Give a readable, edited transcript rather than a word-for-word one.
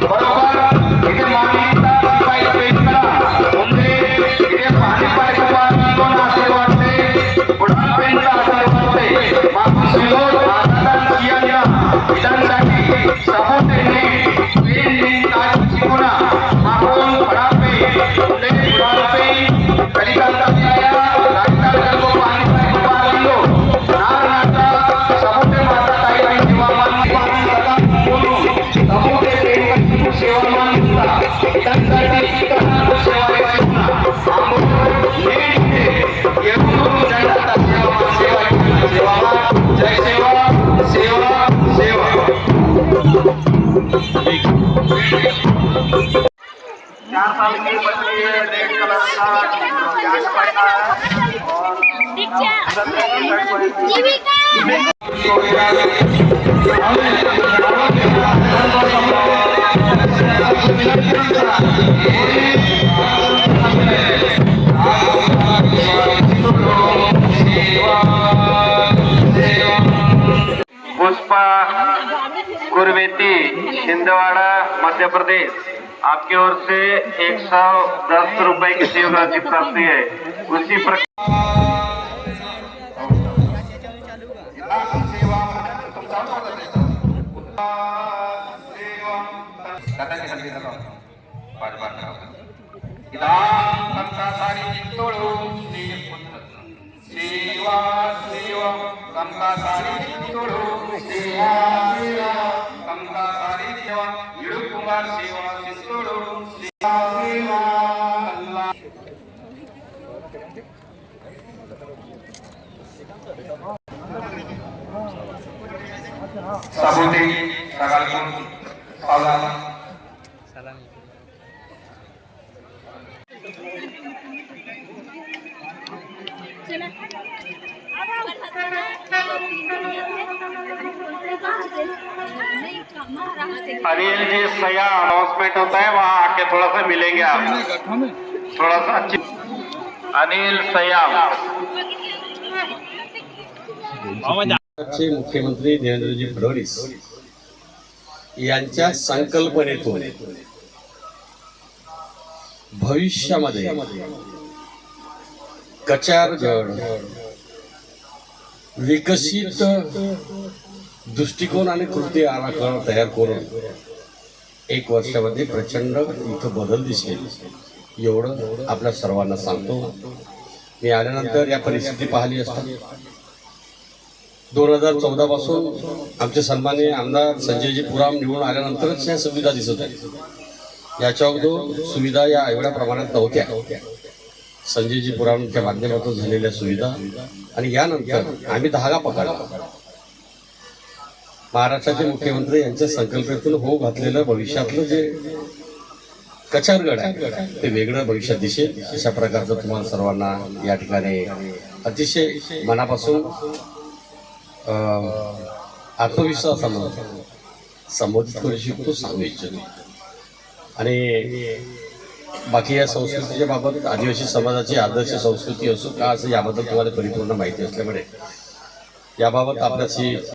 बरोबर इथे मानवता पाहिजे पेश करा म्हणजे इथे पाणी पाहिजे कोण असे वाटते पुढे पेंचा असे वाटते मागशिलोड आनंद किया विधानसाठी सपोर्टने पेन ताज चिकुना मागून फडापे ले फडापे कलिकाता आया राजकारण को पानी पाहिजे पाहिलो नार नाटा सपोर्टे माता ताई जीवामान पाणी सदा बोलू सपोर्टे पेन सेवा मानता विधानसाठी इतना सेवा वाईना आंबो ने येऊन जनता सेवा जय सेवा सेवा सेवा 4 साल की बच्ची है रेड कलर का जैकेट पहना है और पुष्पा कुरवेती छिंदवाड़ा मध्य प्रदेश आपकी ओर से 110 रुपए की सेवा राशि प्राप्ति है उसी प्रकार साबुते सगालपुर सालाना अनिल जी सया अनाउंसमेंट होता है वहाँ आके थोड़ा सा मिलेंगे आप थोड़ा सा अच्छी अनिल सया मुख्यमंत्री देवेंद्रजी फडणवीस यांच्या संकल्पनेतून भविष्यामध्ये कचारगड विकसित दृष्टिकोन आणि कृती आराखडा तयार करून 1 वर्षामध्ये प्रचंड इथं बदल दिसेल एवढं आपल्या सर्वांना सांगतो। मी आल्यानंतर या परिस्थिती पाहिली असता 2014 पासून आमचे सन्माननीय आमदार संजयजी पुराम निवडून आल्यानंतरच या सुविधा दिसत आहेत। याच्या अगोदर सुविधा या एवढ्या प्रमाणात नव्हत्या। संजयजी पुरामच्या माध्यमातून झालेल्या सुविधा आणि यानंतर आम्ही धागा पकडला। महाराष्ट्राचे मुख्यमंत्री यांच्या संकल्पनेतून होऊ घातलेलं भविष्यातलं जे कचारगड आहे ते वेगळं भविष्यात दिसेल अशा प्रकारचं तुम्हाला सर्वांना या ठिकाणी अतिशय मनापासून आत्मविश्वासानं संबोधित करू शकतो सांगू इच्छितो। आणि बाकी या संस्कृतीच्या बाबत आदिवासी समाजाची आदर्श संस्कृती असो का असं याबद्दल तुम्हाला परिपूर्ण माहिती असल्यामुळे याबाबत आपल्याशी